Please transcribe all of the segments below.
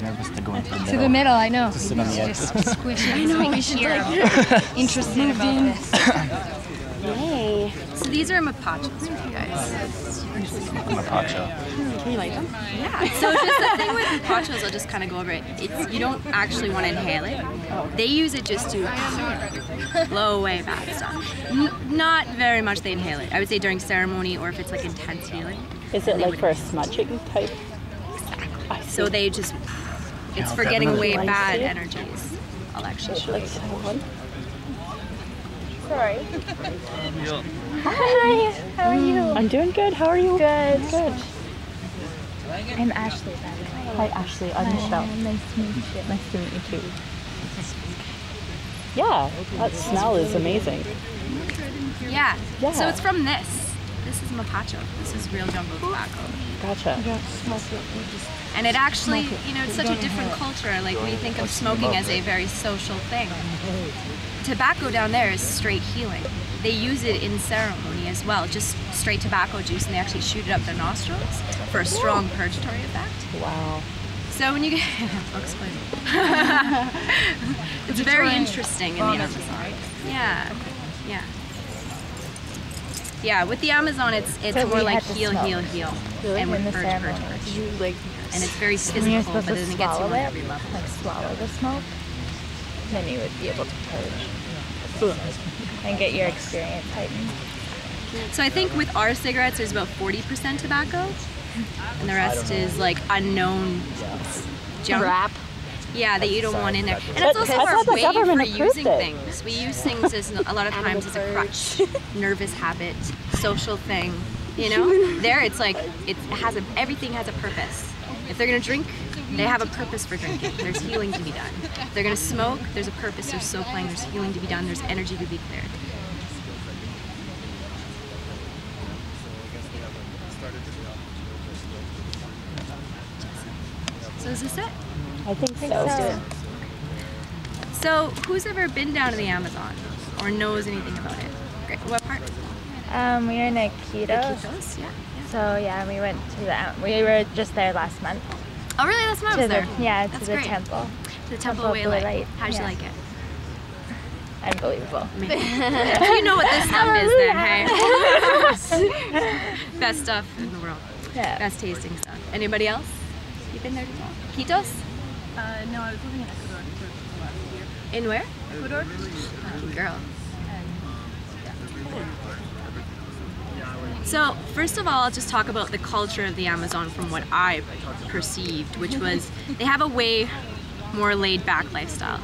nervous to go into the middle. To the middle, I know. To sit on the edge. Just squish it. I know, we should interested about this. Yay. So these are mapachos for you guys. Mapacho. Can you like them? Yeah. So just the thing with mapachos, I'll just kind of go over it. It's, you don't actually want to inhale it. They use it just to blow away bad stuff. Not very much they inhale it. I would say during ceremony or if it's like intense healing. Is it like for a smudging type? Exactly. So they just, it's for getting away bad energies. I'll actually show you. Sorry. Hi, how are you? I'm doing good. How are you? Good. Good. I'm Ashley, by the way. Hi, Ashley. I'm Michelle. Nice to meet you. Nice to meet you too. Yeah, that smell is amazing. Yeah. Yeah. So it's from this. This is mapacho. This is real jungle tobacco. Gotcha. And it actually, you know, it's such a different culture. Like we think of smoking as a very social thing. Tobacco down there is straight healing. They use it in ceremony as well, just straight tobacco juice, and they actually shoot it up their nostrils for a strong purgatory effect. Wow. So when you get, I'll explain. It's very interesting in the Amazon. Yeah, yeah. Yeah, with the Amazon, it's more like heal, heal, heal, and with purge, purge, purge. And it's very physical, but then it gets you on every level. Like swallow the smoke, then you would be able to purge and get your experience heightened. So I think with our cigarettes, there's about 40% tobacco, and the rest is like unknown junk. Wrap. Yeah, that you don't want in there. And it's also our way for using things. We use things as a lot of times as a crutch, nervous habit, social thing. You know, there it's like everything has a purpose. If they're gonna drink, they have a purpose for drinking. There's healing to be done. If they're gonna smoke, there's a purpose. There's soul playing. There's healing to be done. There's energy to be cleared. So is this it? I think so. So who's ever been down to the Amazon or knows anything about it? Great. What part? We are in Iquitos. Iquitos, yeah. So yeah, we went to we were just there last month. Oh really? Last month I was there? Yeah, That's to the great. temple. To the Temple of Blue Light. How'd you like it? Unbelievable. You know what this stuff is then, hey? Best stuff in the world. Yeah. Best tasting stuff. Anybody else? You been there before? Quitos? No, I was living in Ecuador for last year. In where? Ecuador? Lucky girl. So, first of all, I'll just talk about the culture of the Amazon from what I perceived, which was they have a way more laid-back lifestyle.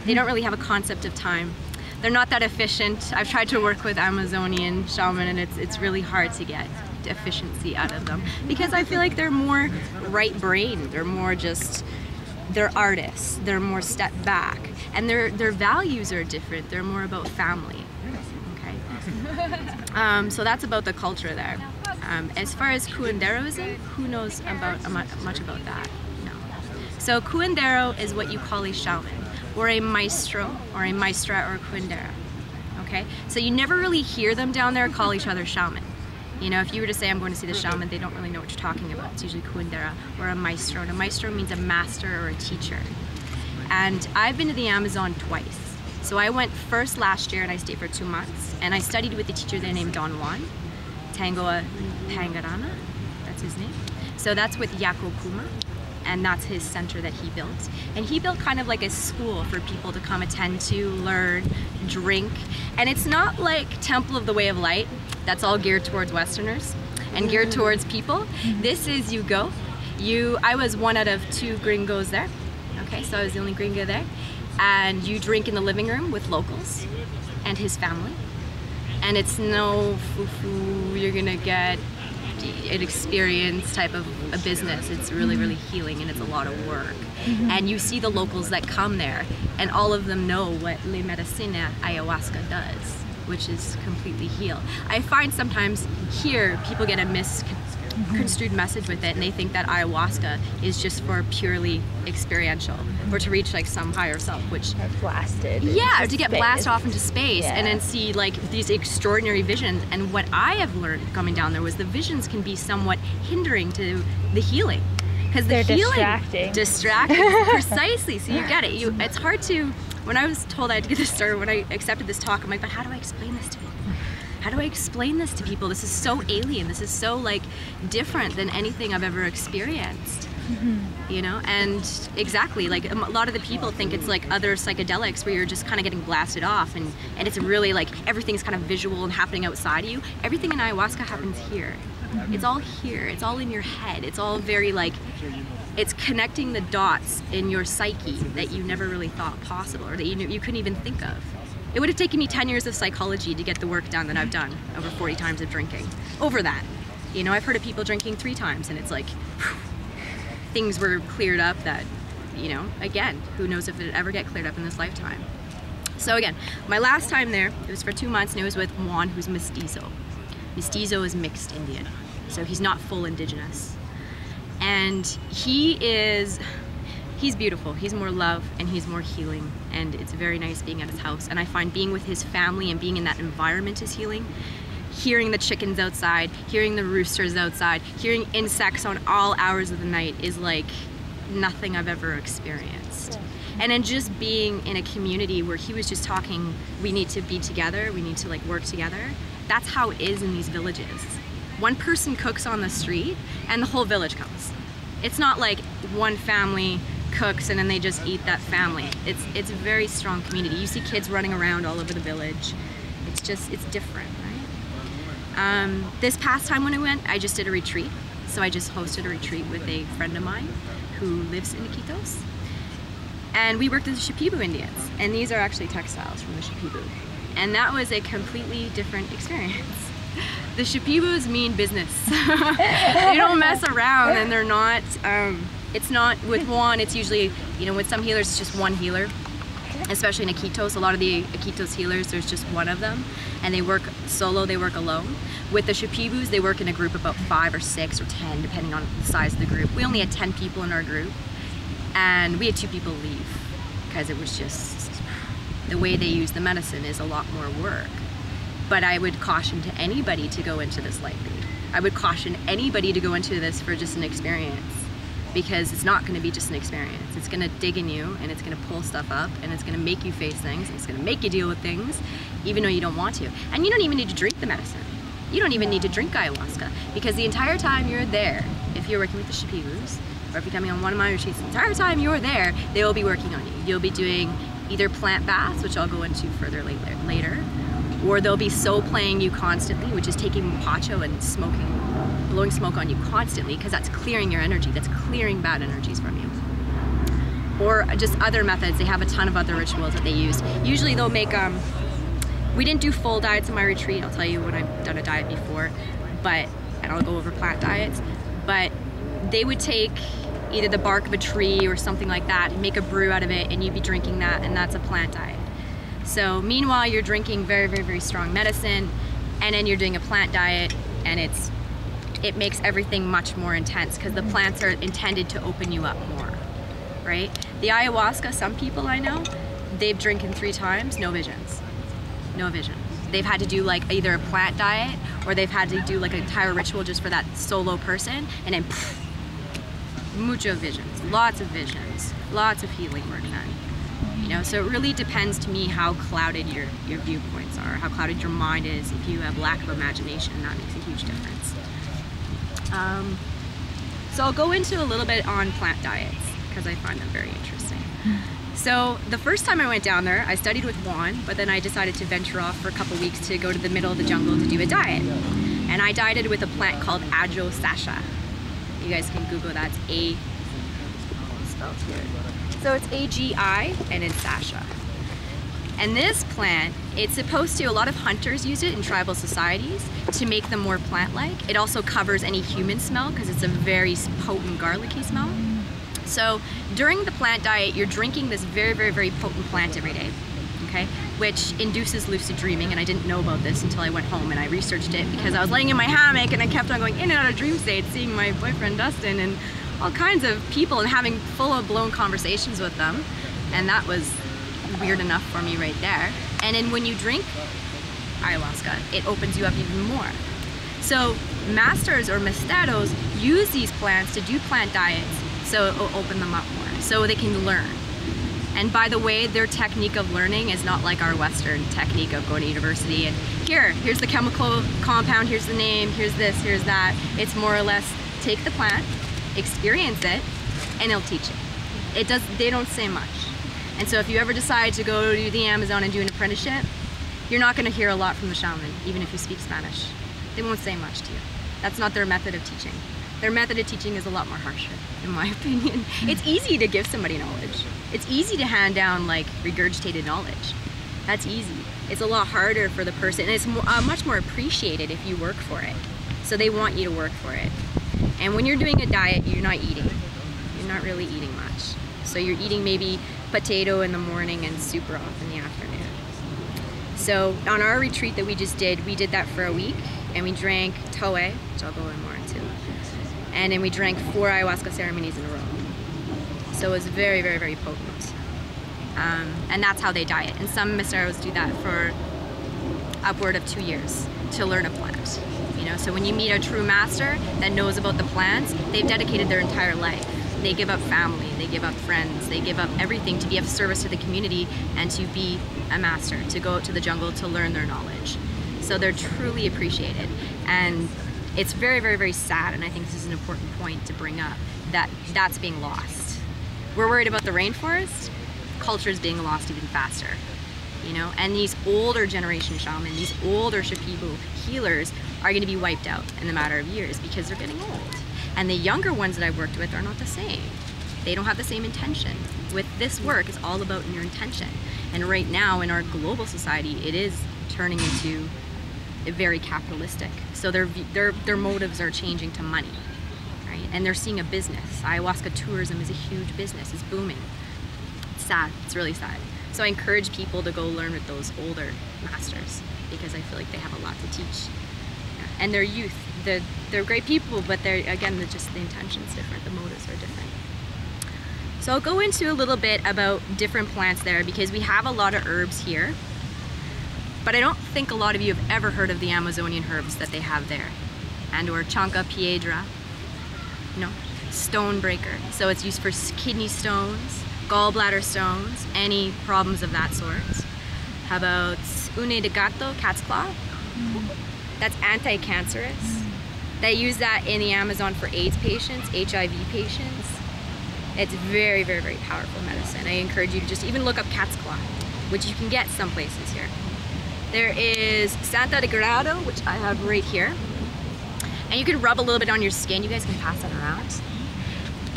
They don't really have a concept of time. They're not that efficient. I've tried to work with Amazonian shaman and it's really hard to get efficiency out of them because I feel like they're more right-brained. They're more just, they're artists. They're more step back. And their values are different. They're more about family. Okay. So that's about the culture there. As far as curanderoism, who knows about much about that? No. So curandero is what you call a shaman, or a maestro, or a maestra, or a curandera. Okay? So you never really hear them down there call each other shaman. You know, if you were to say, I'm going to see the shaman, they don't really know what you're talking about. It's usually curandera or a maestro. And a maestro means a master or a teacher. And I've been to the Amazon twice. So I went first last year and I stayed for 2 months. And I studied with a teacher there named Don Juan, Tangoa Pangarana, that's his name. So that's with Yako Kuma, and that's his center that he built. And he built kind of like a school for people to come attend to, learn, drink. And it's not like Temple of the Way of Light, that's all geared towards Westerners and geared towards people. This is you go. I was one out of 2 gringos there. Okay, so I was the only gringo there. And you drink in the living room with locals and his family. And it's no foo-foo, you're gonna get an experience type of a business. It's really, really healing and it's a lot of work. And you see the locals that come there and all of them know what Le Medicina ayahuasca does, which is completely heal. I find sometimes here people get a misconstrued message with it and they think that ayahuasca is just for purely experiential or to reach like some higher self, which Blasted. yeah, or to get blasted off into space Yeah. and then see like these extraordinary visions. And what I have learned coming down there was the visions can be somewhat hindering to the healing. because the They're healing, distracting. precisely. So you get it. It's hard to. When I was told I had to get this started, when I accepted this talk, I'm like, but how do I explain this to people? How do I explain this to people? This is so alien. This is so like different than anything I've ever experienced. You know, and exactly, like a lot of the people think it's like other psychedelics where you're just kind of getting blasted off, and it's really like everything's kind of visual and happening outside of you. Everything in ayahuasca happens here. It's all here. It's all in your head. It's all very like, it's connecting the dots in your psyche that you never really thought possible, or that you couldn't even think of. It would have taken me 10 years of psychology to get the work done that I've done over 40 times of drinking. Over that. You know, I've heard of people drinking 3 times, and it's like, whew, things were cleared up that, you know, again, who knows if it'd ever get cleared up in this lifetime. So again, my last time there, it was for 2 months, and it was with Juan, who's mestizo. Mestizo is mixed Indian, so he's not full indigenous. And he's beautiful. He's more love, and he's more healing, and it's very nice being at his house. And I find being with his family and being in that environment is healing. Hearing the chickens outside, hearing the roosters outside, hearing insects on all hours of the night is like nothing I've ever experienced. And then just being in a community where he was just talking, we need to be together, we need to like work together. That's how it is in these villages. One person cooks on the street and the whole village comes. It's not like one family cooks and then they just eat that family. It's a very strong community. You see kids running around all over the village. It's different, right? This past time when I went, I just did a retreat. So I just hosted a retreat with a friend of mine who lives in Iquitos. And we worked with the Shipibo Indians. And these are actually textiles from the Shipibo. And that was a completely different experience. The Shipibos mean business. They don't mess around, and they're not, it's not, with Juan, it's usually, you know, with some healers, it's just one healer. Especially in Iquitos, a lot of the Iquitos healers, there's just one of them. And they work solo, they work alone. With the Shipibos, they work in a group of about 5 or 6 or 10, depending on the size of the group. We only had 10 people in our group. And we had 2 people leave, because it was just, the way they use the medicine is a lot more work. But I would caution to anybody to go into this lightly. I would caution anybody to go into this for just an experience, because it's not going to be just an experience. It's going to dig in you, and it's going to pull stuff up, and it's going to make you face things, and it's going to make you deal with things, even though you don't want to. And you don't even need to drink the medicine. You don't even need to drink ayahuasca, because the entire time you're there, if you're working with the Shipibos, or if you're coming on one of my retreats, the entire time you're there, they will be working on you. You'll be doing either plant baths, which I'll go into further later, or they'll be soul playing you constantly, which is taking pacho and smoking, blowing smoke on you constantly, because that's clearing your energy, that's clearing bad energies from you. Or just other methods. They have a ton of other rituals that they use. Usually they'll make, we didn't do full diets in my retreat, I'll tell you when I've done a diet before, and I'll go over plant diets, but they would take either the bark of a tree or something like that and make a brew out of it, and you'd be drinking that, and that's a plant diet. So meanwhile, you're drinking very, very, very strong medicine, and then you're doing a plant diet, and it makes everything much more intense, because the plants are intended to open you up more, right? The ayahuasca, some people I know, they've drinking 3 times, no visions. No vision. They've had to do like either a plant diet, or they've had to do like an entire ritual just for that solo person, and then pff, mucho visions, lots of healing work done. You know, so it really depends to me how clouded your viewpoints are, how clouded your mind is. If you have lack of imagination, that makes a huge difference. So I'll go into a little bit on plant diets, because I find them very interesting. So the first time I went down there, I studied with Juan, but then I decided to venture off for a couple weeks to go to the middle of the jungle to do a diet. And I dieted with a plant called Ajo Sasha. You guys can Google that. It's spelled here. So it's A-G-I, and it's Sasha. And this plant, it's supposed to, a lot of hunters use it in tribal societies to make them more plant-like. It also covers any human smell, because it's a very potent garlicky smell. So during the plant diet, you're drinking this very, very, very potent plant every day, okay? Which induces lucid dreaming, and I didn't know about this until I went home and I researched it, because I was laying in my hammock and I kept on going in and out of dream states, seeing my boyfriend Dustin and all kinds of people and having full-blown conversations with them. And that was weird enough for me right there. And then when you drink ayahuasca, it opens you up even more. So masters or mestizados use these plants to do plant diets So it will open them up more, so they can learn. And by the way, their technique of learning is not like our Western technique of going to university and here's the chemical compound, here's the name, here's this, here's that. It's more or less take the plant, experience it, and they'll teach it. They don't say much. And so if you ever decide to go to the Amazon and do an apprenticeship, you're not going to hear a lot from the shaman, even if you speak Spanish. They won't say much to you. That's not their method of teaching. Their method of teaching is a lot more harsher, in my opinion. It's easy to give somebody knowledge. It's easy to hand down like regurgitated knowledge. That's easy. It's a lot harder for the person, and it's much more appreciated if you work for it. So they want you to work for it. And when you're doing a diet, you're not eating. You're not really eating much. So you're eating maybe potato in the morning and super off in the afternoon. So on our retreat that we just did, we did that for a week, and we drank toe, which I'll go in more into. And then we drank 4 ayahuasca ceremonies in a row. So it was very, very, very potent. And that's how they diet. And some misteros do that for upward of 2 years to learn a plant. You know, so when you meet a true master that knows about the plants, they've dedicated their entire life. They give up family, they give up friends, they give up everything to be of service to the community and to be a master, to go out to the jungle to learn their knowledge. So they're truly appreciated. And it's very, very, very sad, and I think this is an important point to bring up, that that's being lost. We're worried about the rainforest, culture is being lost even faster, you know? And these older generation shaman, these older Shipibo healers are gonna be wiped out in a matter of years because they're getting old. And the younger ones that I've worked with are not the same. They don't have the same intention. With this work, it's all about your intention. And right now in our global society, it is turning into very capitalistic. So their motives are changing to money, right? And they're seeing a business. Ayahuasca tourism is a huge business, it's booming. It's sad, it's really sad. So I encourage people to go learn with those older masters because I feel like they have a lot to teach. Yeah. And their youth, they're great people, but again, just the intention's different, the motives are different. So I'll go into a little bit about different plants there because we have a lot of herbs here. But I don't think a lot of you have ever heard of the Amazonian herbs that they have there. And or chanca piedra, you know, stone breaker. So it's used for kidney stones, gallbladder stones, any problems of that sort. How about une de gato, cat's claw? That's anti-cancerous. They use that in the Amazon for AIDS patients, HIV patients. It's very, very, very powerful medicine. I encourage you to just even look up cat's claw, which you can get some places here. There is Santa de Grado, which I have right here. And you can rub a little bit on your skin. You guys can pass that around.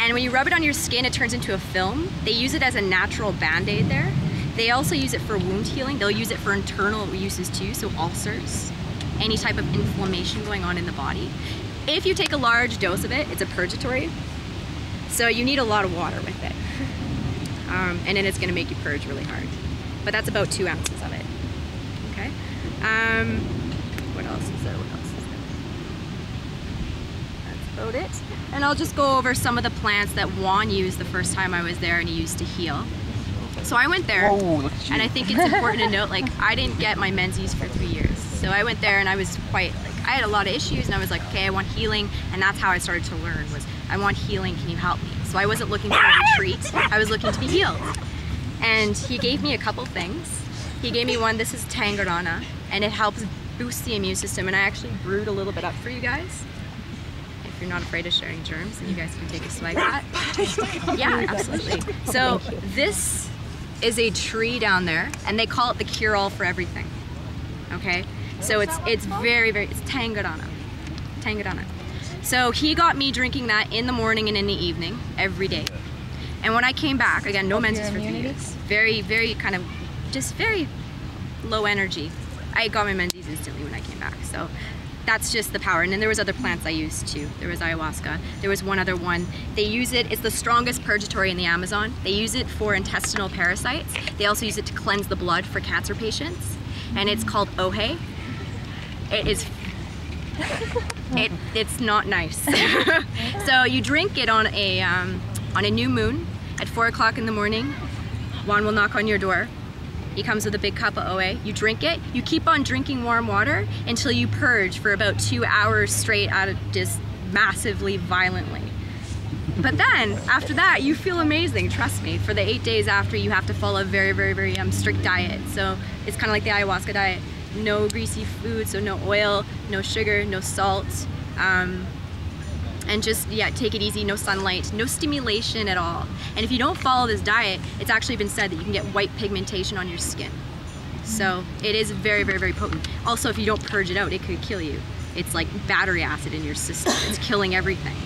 And when you rub it on your skin, it turns into a film. They use it as a natural band-aid there. They also use it for wound healing. They'll use it for internal uses too, so ulcers, any type of inflammation going on in the body. If you take a large dose of it, it's a purgatory. So you need a lot of water with it. And then it's gonna make you purge really hard. But that's about 2 ounces of it. Okay. What else is there? That's about it. And I'll just go over some of the plants that Juan used the first time I was there and he used to heal. So I went there, and I think it's important to note, like, I didn't get my menses for 3 years. So I went there and I was quite, like, I had a lot of issues and I was like, okay, I want healing. And that's how I started to learn was, I want healing, can you help me? So I wasn't looking for a retreat, I was looking to be healed. And he gave me a couple things. He gave me one, this is Tangarana, and it helps boost the immune system. And I actually brewed a little bit up for you guys. If you're not afraid of sharing germs, then you guys can take a swag at that. Yeah, absolutely. So this is a tree down there, and they call it the cure-all for everything. Okay, so it's very, very, it's Tangarana. Tangarana. So he got me drinking that in the morning and in the evening every day. And when I came back, again, no menses for 3 years. Very, very kind of, just very low energy. I got my menses instantly when I came back. So that's just the power. And then there was other plants I used too. There was ayahuasca. There was one other one. They use it, it's the strongest purgatory in the Amazon. They use it for intestinal parasites. They also use it to cleanse the blood for cancer patients. And it's called ohe. It is, it's not nice. So you drink it on a new moon at 4 o'clock in the morning. Juan will knock on your door. He comes with a big cup of OA. You drink it. You keep on drinking warm water until you purge for about 2 hours straight out of just massively, violently. But then, after that, you feel amazing, trust me. For the 8 days after, you have to follow a very, very, very strict diet. So it's kind of like the ayahuasca diet. No greasy food, so no oil, no sugar, no salt. And just, yeah, take it easy, no sunlight, no stimulation at all. And if you don't follow this diet, it's actually been said that you can get white pigmentation on your skin. So it is very, very, very potent. Also, if you don't purge it out, it could kill you. It's like battery acid in your system. It's killing everything.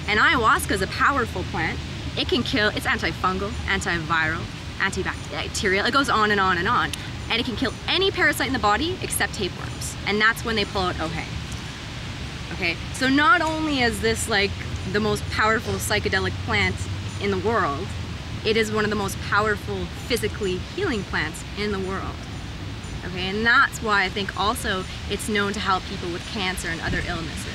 And ayahuasca is a powerful plant. It can kill, it's antifungal, antiviral, antibacterial. It goes on and on and on. And it can kill any parasite in the body except tapeworms. And that's when they pull out Ojé. Okay, so not only is this like the most powerful psychedelic plant in the world, it is one of the most powerful physically healing plants in the world. Okay, and that's why I think also it's known to help people with cancer and other illnesses.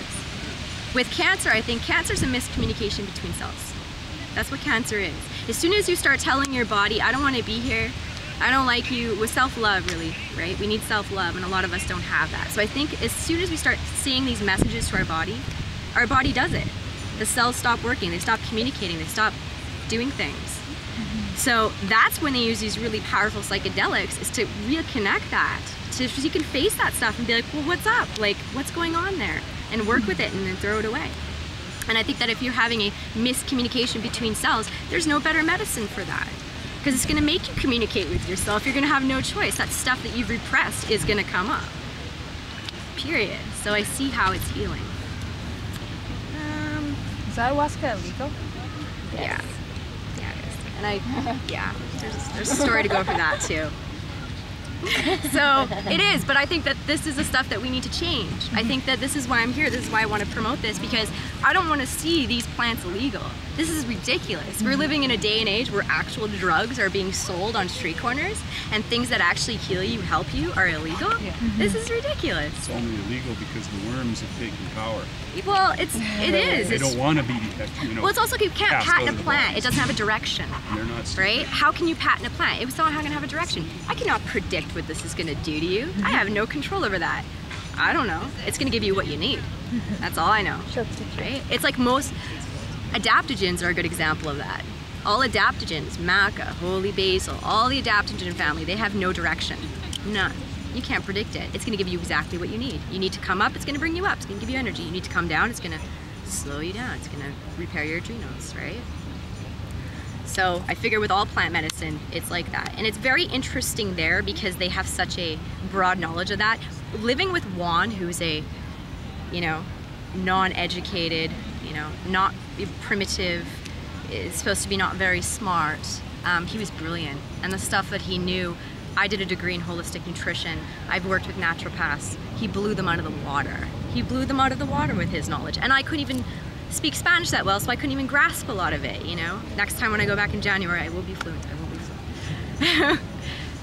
With cancer, I think cancer is a miscommunication between cells. That's what cancer is. As soon as you start telling your body, I don't want to be here, I don't like you, with self-love really, right? We need self-love, and a lot of us don't have that. So I think as soon as we start seeing these messages to our body does it. The cells stop working, they stop communicating, they stop doing things. So that's when they use these really powerful psychedelics, is to reconnect that, so you can face that stuff and be like, well, what's up? Like, what's going on there? And work with it and then throw it away. And I think that if you're having a miscommunication between cells, there's no better medicine for that. Because it's gonna make you communicate with yourself. You're gonna have no choice. That stuff that you've repressed is gonna come up. Period. So I see how it's healing. Is ayahuasca illegal? Yeah. Yeah, it is. And there's a story to go for that too. So it is, but I think that this is the stuff that we need to change. I think that this is why I'm here. This is why I want to promote this, because I don't want to see these plants illegal. This is ridiculous. We're living in a day and age where actual drugs are being sold on street corners, and things that actually heal you, help you, are illegal. This is ridiculous. It's only illegal because the worms have taken power. Well, it is. They don't want to be, you know. Well, it's also, you can't patent a plant. It doesn't have a direction. They're not. Right? How can you patent a plant? It's not going to have a direction. I cannot predict what this is going to do to you. I have no control over that. I don't know. It's going to give you what you need. That's all I know. Right? It's like most adaptogens are a good example of that. All adaptogens, maca, holy basil, all the adaptogen family, they have no direction. None. You can't predict it. It's going to give you exactly what you need. You need to come up, it's going to bring you up. It's going to give you energy. You need to come down, it's going to slow you down. It's going to repair your adrenals, right? So I figure with all plant medicine, it's like that. And it's very interesting there because they have such a broad knowledge of that. Living with Juan, who's a, you know, non-educated, you know, not primitive, is supposed to be not very smart, he was brilliant. And the stuff that he knew, I did a degree in holistic nutrition. I've worked with naturopaths. He blew them out of the water. He blew them out of the water with his knowledge. And I couldn't even speak Spanish that well, so I couldn't even grasp a lot of it, you know? Next time when I go back in January, I will be fluent. I will be fluent.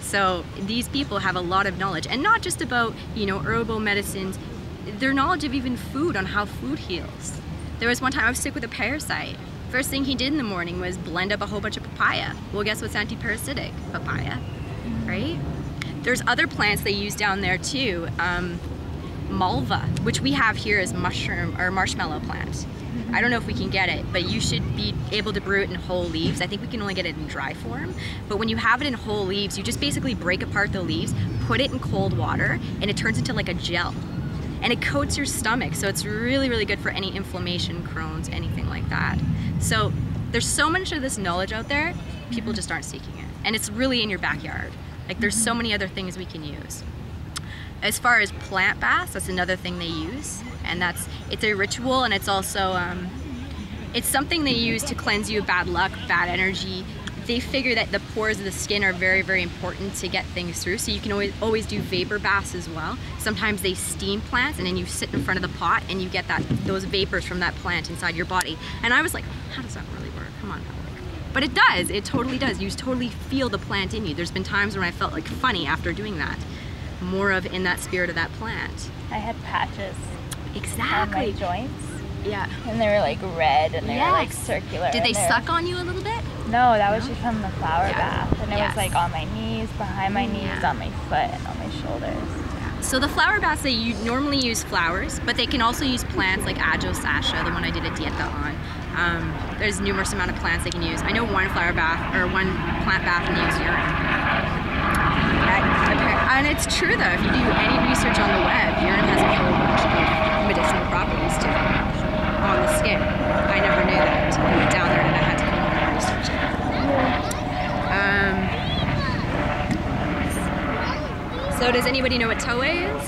So these people have a lot of knowledge, and not just about, you know, herbal medicines, their knowledge of even food, on how food heals. There was one time I was sick with a parasite. First thing he did in the morning was blend up a whole bunch of papaya. Well, guess what's anti-parasitic? Papaya, right? There's other plants they use down there too. Malva, which we have here as mushroom or marshmallow plant. I don't know if we can get it, but you should be able to brew it in whole leaves. I think we can only get it in dry form. But when you have it in whole leaves, you just basically break apart the leaves, put it in cold water, and it turns into like a gel. And it coats your stomach, so it's really, really good for any inflammation, Crohn's, anything like that. So there's so much of this knowledge out there, people just aren't seeking it. And it's really in your backyard. Like, there's so many other things we can use. As far as plant baths, that's another thing they use. And it's a ritual, and it's also, it's something they use to cleanse you of bad luck, bad energy. They figure that the pores of the skin are very, very important to get things through. So you can always do vapor baths as well. Sometimes they steam plants, and then you sit in front of the pot and you get those vapors from that plant inside your body. And I was like, how does that really work? Come on now. But it does, it totally does. You totally feel the plant in you. There's been times when I felt like funny after doing that. More of in that spirit of that plant. I had patches exactly on my joints. Yeah. And they were like red, and they were like circular. Did they suck on you a little bit? No, that was just from the flower bath. And it Yes. was like on my knees, behind my knees, on my foot, and on my shoulders. So the flower baths, they normally use flowers, but they can also use plants like Ajo Sasha, the one I did a dieta on. There's numerous amount of plants they can use. I know one flower bath or one plant bath can use urine. And it's true though, if you do any research on the web, urine has a whole bunch of medicinal properties to it on the skin. I never knew that until I went down there and I had to come home and research it. So does anybody know what Toei is?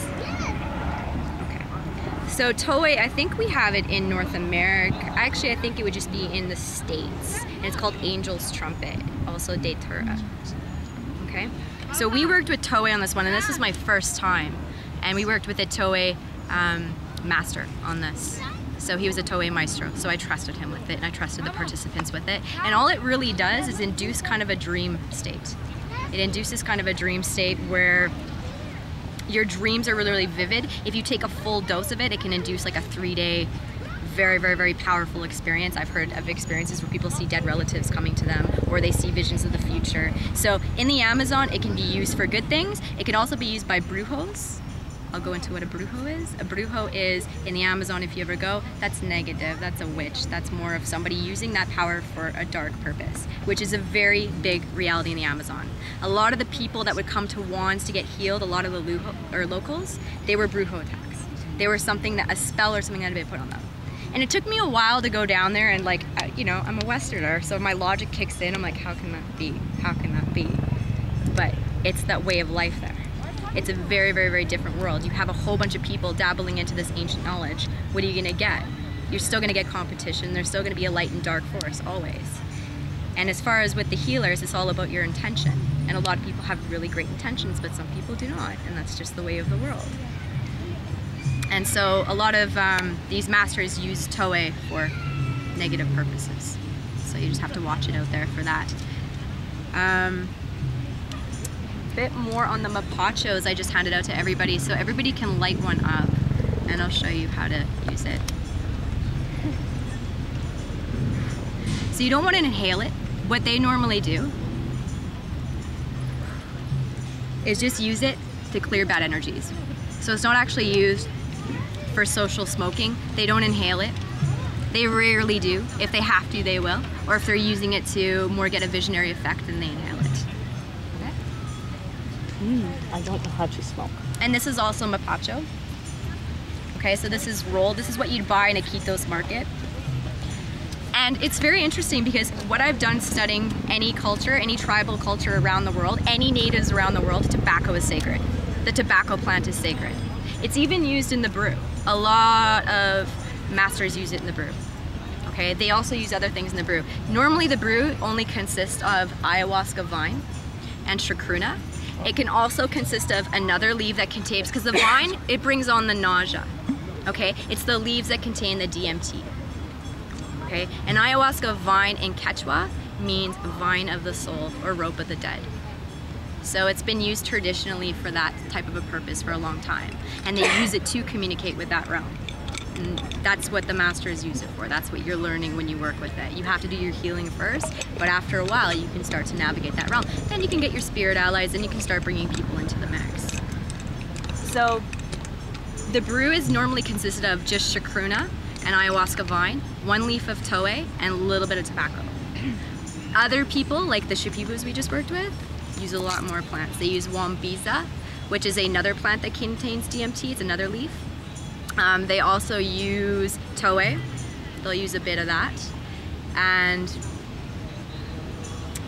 So Toei, I think we have it in North America. Actually, I think it would just be in the States. And it's called Angel's Trumpet, also Datura. Okay? So we worked with Toei on this one, and this was my first time. And we worked with a Toei master on this. So he was a Toei maestro, so I trusted him with it, and I trusted the participants with it. And all it really does is induce kind of a dream state. It induces kind of a dream state where your dreams are really, really vivid. If you take a full dose of it, it can induce like a 3-day, very, very, very powerful experience. I've heard of experiences where people see dead relatives coming to them, or they see visions of the future. So in the Amazon, it can be used for good things. It can also be used by brujos. I'll go into what a brujo is. A brujo is, in the Amazon, if you ever go, that's negative, that's a witch. That's more of somebody using that power for a dark purpose, which is a very big reality in the Amazon. A lot of the people that would come to wands to get healed, a lot of the locals, they were brujo attacks. They were something that, a spell or something that had been put on them. And it took me a while to go down there and like, you know, I'm a Westerner, so my logic kicks in. I'm like, how can that be? How can that be? But it's that way of life there. It's a very, very, very different world. You have a whole bunch of people dabbling into this ancient knowledge. What are you gonna get? You're still gonna get competition. There's still gonna be a light and dark force, always. And as far as with the healers, it's all about your intention. And a lot of people have really great intentions, but some people do not, and that's just the way of the world. And so a lot of these masters use Toei for negative purposes. So you just have to watch it out there for that. Bit more on the mapachos I just handed out to everybody, so everybody can light one up, and I'll show you how to use it. So you don't want to inhale it. What they normally do is just use it to clear bad energies. So it's not actually used for social smoking. They don't inhale it. They rarely do. If they have to, they will. Or if they're using it to more get a visionary effect, then they inhale it. I don't know how to smoke. And this is also mapacho. Okay, so this is rolled. This is what you'd buy in a Quitos market. And it's very interesting because what I've done studying any culture, any tribal culture around the world, any natives around the world, tobacco is sacred. The tobacco plant is sacred. It's even used in the brew. A lot of masters use it in the brew. Okay, they also use other things in the brew. Normally the brew only consists of ayahuasca vine and chacruna. It can also consist of another leaf that contains, because the vine, it brings on the nausea, okay? It's the leaves that contain the DMT, okay? An ayahuasca vine in Quechua means vine of the soul or rope of the dead. So it's been used traditionally for that type of a purpose for a long time. And they use it to communicate with that realm. And that's what the masters use it for. That's what you're learning when you work with it. You have to do your healing first, but after a while you can start to navigate that realm. Then you can get your spirit allies and you can start bringing people into the mix. So the brew is normally consisted of just chacruna and ayahuasca vine, 1 leaf of Toei, and a little bit of tobacco. Other people, like the Shipibus we just worked with, use a lot more plants. They use wambiza, which is another plant that contains DMT. It's another leaf. They also use Toei. They'll use a bit of that. And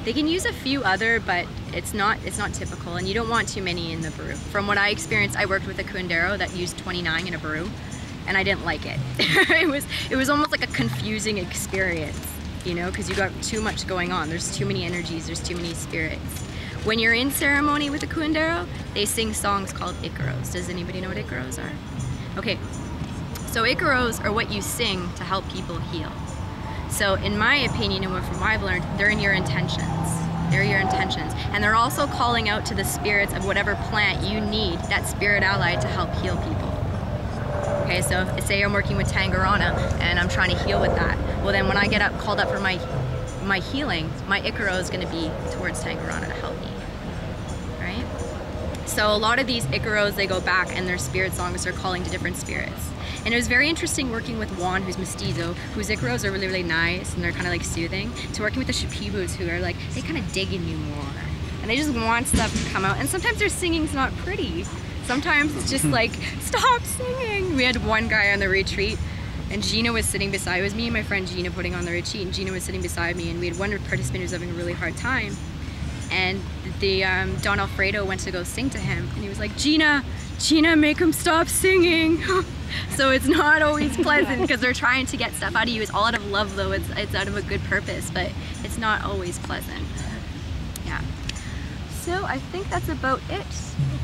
they can use a few other, but it's not typical, and you don't want too many in the brew. From what I experienced, I worked with a curandero that used 29 in a brew, and I didn't like it. It was almost like a confusing experience, you know, because you got too much going on. There's too many energies, there's too many spirits. When you're in ceremony with a curandero, they sing songs called icaros. Does anybody know what icaros are? Okay, so icaros are what you sing to help people heal. So in my opinion, and from what I've learned, they're in your intentions. They're your intentions. And they're also calling out to the spirits of whatever plant you need, that spirit ally, to help heal people. Okay, so say I'm working with Tangarana and I'm trying to heal with that. Well then when I get called up for my healing, my icaro is going to be towards Tangarana to help me, right? So a lot of these Icaros, they go back and their spirit songs are calling to different spirits. And it was very interesting working with Juan, who's mestizo, whose Icaros are really, really nice and they're kind of like soothing, to working with the Shipibus, who are like, they kind of dig in you more. And they just want stuff to come out. And sometimes their singing's not pretty. Sometimes it's just like, stop singing. We had one guy on the retreat and Gina was sitting beside, it was me and my friend Gina putting on the retreat, and Gina was sitting beside me, and we had one participant who was having a really hard time. And the Don Alfredo went to go sing to him, and he was like, Gina, make him stop singing. So it's not always pleasant because they're trying to get stuff out of you. It's all out of love though, it's out of a good purpose, but it's not always pleasant. Yeah. So I think that's about it.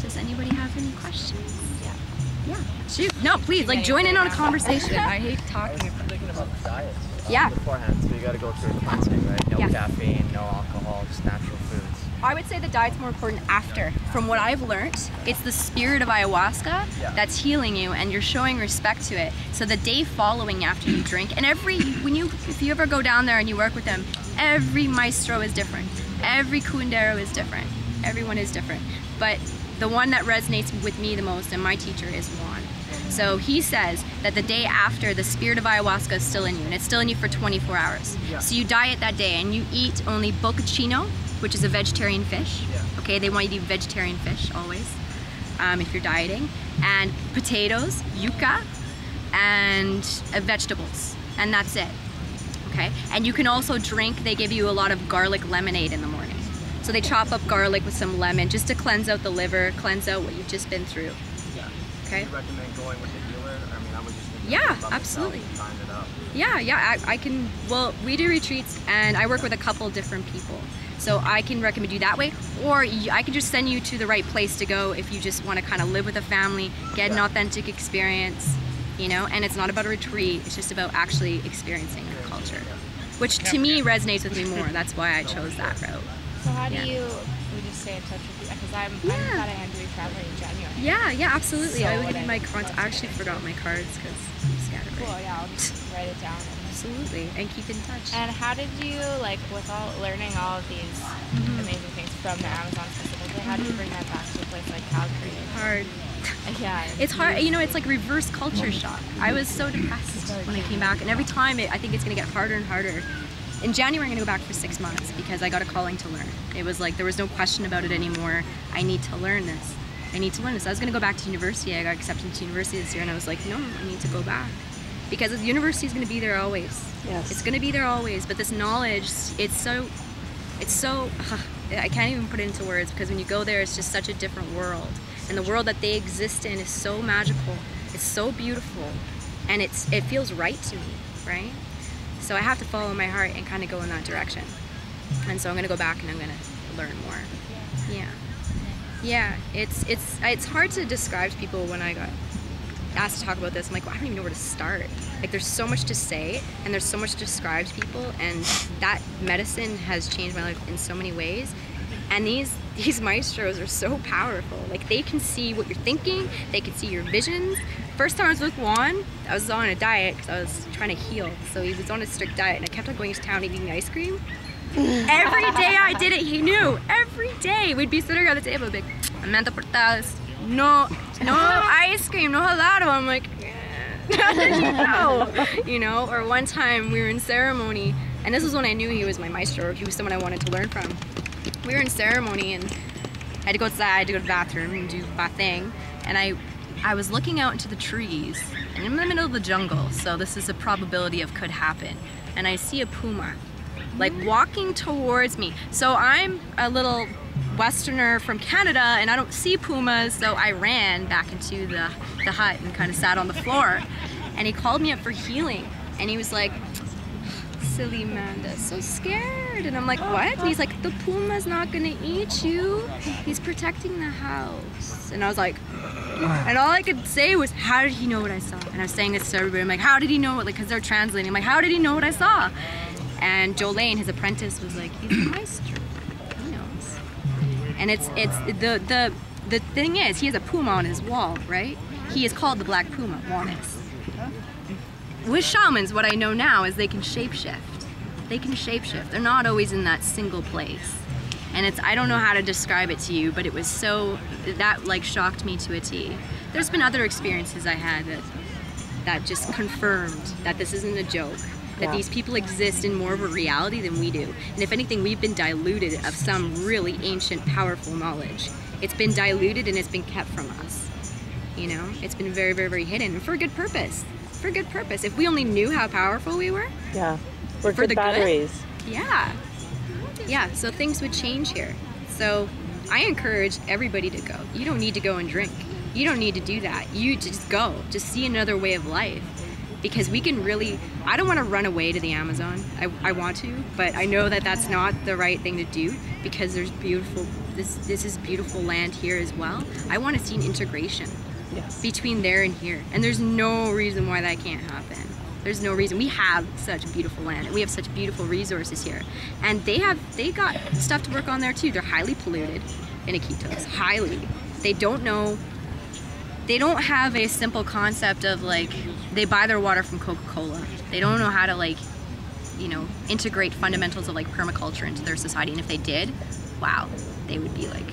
Does anybody have any questions? Yeah. Shoot. No, please, like join in on a conversation. I hate talking. Thinking about the diet. Yeah. Beforehand, so you got to go through cleansing, right? No Yeah. caffeine, no alcohol, just natural foods. I would say the diet's more important after. From what I've learned, it's the spirit of ayahuasca that's healing you, and you're showing respect to it. So the day following after you drink, and if you ever go down there and you work with them, every maestro is different. Every curandero is different. Everyone is different. But the one that resonates with me the most and my teacher is Juan. So he says that the day after, the spirit of ayahuasca is still in you, and it's still in you for 24 hours. So you diet that day and you eat only bocachino, which is a vegetarian fish. Okay, they want you to eat vegetarian fish always, if you're dieting, and potatoes, yuca, and vegetables, and that's it. Okay, and you can also drink, they give you a lot of garlic lemonade in the morning. So they chop up garlic with some lemon just to cleanse out the liver, cleanse out what you've just been through. Okay. Do you recommend going with the healer? I mean, I was just thinking Yeah, absolutely. it up. Yeah, I can, well, we do retreats and I work with a couple different people. So I can recommend you that way, or I can just send you to the right place to go if you just want to kind of live with a family, get an authentic experience, you know, and it's not about a retreat, it's just about actually experiencing the culture, which to me resonates with me more. That's why I chose that route. So how do you, we just stay in touch with you? Because I'm planning to be traveling in January. Yeah, absolutely. So I would give what you my contact. I actually forgot my cards because I'm scattered. Cool, yeah, I'll just write it down. Absolutely, and keep in touch. And how did you, like, with all learning all of these amazing things from the Amazon specifically, how do you bring that back to a place like Calgary? Hard. Yeah. It's hard, you know, it's like reverse culture shock. I was so depressed when I came back, and every time I think it's going to get harder and harder. In January, I'm going to go back for 6 months because I got a calling to learn. It was like, there was no question about it anymore. I need to learn this. I need to learn this. I was going to go back to university. I got accepted to university this year, and I was like, no, I need to go back. Because the university is going to be there always. Yes. It's going to be there always, but this knowledge, it's so, I can't even put it into words, because when you go there, it's just such a different world. And the world that they exist in is so magical. It's so beautiful. And it feels right to me, right? So I have to follow my heart and kind of go in that direction. And so I'm going to go back and I'm going to learn more. Yeah. Yeah, it's hard to describe to people when I got asked to talk about this. I'm like, well, I don't even know where to start. Like, there's so much to say and there's so much to describe to people, and that medicine has changed my life in so many ways. And these maestros are so powerful. Like, they can see what you're thinking, they can see your visions. First time I was with Juan, I was on a diet because I was trying to heal. So he was on a strict diet, and I kept on going to town eating ice cream. Every day I did it, he knew. Every day we'd be sitting around the table, like, Amanda Portales, no ice cream, no helado. I'm like, no, you know. Or one time we were in ceremony, and this was when I knew he was my maestro. He was someone I wanted to learn from. We were in ceremony, and I had to go outside to go to the bathroom and do my thing, and I was looking out into the trees, and I'm in the middle of the jungle, so this is a probability of could happen, and I see a puma, like, walking towards me. So I'm a little Westerner from Canada, and I don't see pumas, so I ran back into the hut and kind of sat on the floor, and he called me up for healing, and he was like, silly Amanda, so scared. And I'm like, what? And he's like, the puma's not gonna eat you, he's protecting the house. And I was like, and all I could say was, how did he know what I saw? And I was saying this to everybody, I'm like, how did he know it? Like, because they're translating. I'm like, how did he know what I saw? And Jolene, his apprentice, was like, he's a maestro, he knows. And it's the thing is, he has a puma on his wall, right? He is called the Black Puma, Juan is. With shamans, what I know now is they can shapeshift. They can shapeshift. They're not always in that single place. And I don't know how to describe it to you, but it was so, that like shocked me to a T. There's been other experiences I had that just confirmed that this isn't a joke, that these people exist in more of a reality than we do. And if anything, we've been diluted of some really ancient, powerful knowledge. It's been diluted and it's been kept from us. You know, it's been very, very, very hidden, and for a good purpose. For a good purpose. If we only knew how powerful we were. Yeah. For Good the batteries. good. Yeah. Yeah, so things would change here. So I encourage everybody to go. You don't need to go and drink. You don't need to do that. You just go. Just see another way of life. Because we can really, I don't want to run away to the Amazon. I want to, but I know that that's not the right thing to do, because there's beautiful, this is beautiful land here as well. I want to see an integration between there and here. And there's no reason why that can't happen. There's no reason. We have such beautiful land and we have such beautiful resources here. And they got stuff to work on there too. They're highly polluted in Iquitos, highly. They don't know, they don't have a simple concept of like, they buy their water from Coca-Cola. They don't know how to like, you know, integrate fundamentals of like permaculture into their society. And if they did, wow, they would be like,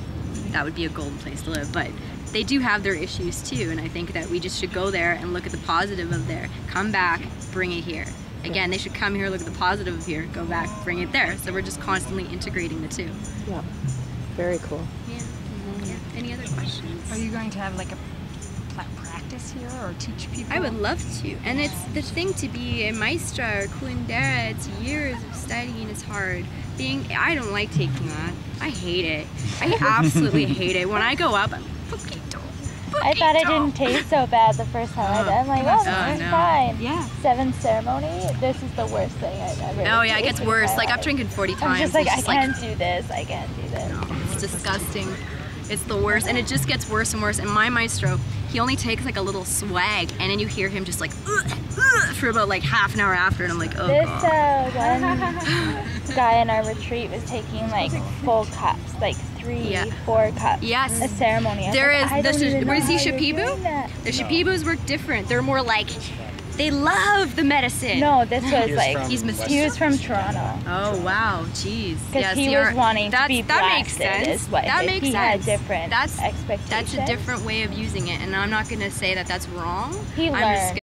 that would be a golden place to live. But they do have their issues too, and I think that we just should go there and look at the positive of there, come back, bring it here. Again, they should come here, look at the positive of here, go back, bring it there. So we're just constantly integrating the two. Yeah, very cool. Yeah. Yeah. Any other questions? Are you going to have like a practice here or teach people? I would love to. And it's the thing to be a maestra or curandera, it's years of studying, it's hard. I don't like taking that. I hate it. I absolutely hate it. When I go up, I'm I thought it didn't taste so bad the first time I did. I'm like, oh, this is fine. Yeah. 7th ceremony, this is the worst thing I've ever Oh yeah, it gets worse. Like I've drinking 40 times. I'm just like, I can't do this, I can't do this. No, it's disgusting. It's the worst, and it just gets worse and worse. And my maestro, he only takes like a little swag, and then you hear him just like for about like half an hour after, and I'm like, oh this god. One guy in our retreat was taking like full cups, like 3, 4 cups. Yes. A ceremony. There is What is he Shipibo? The Shipibos work different. They're more like, they love the medicine. No, this was like, He's he was from Toronto. Oh wow, jeez. Because he was wanting to be that makes blasted, sense. is what That makes he sense. had different expectations. That's a different way of using it, and I'm not going to say that that's wrong. He I'm learned. just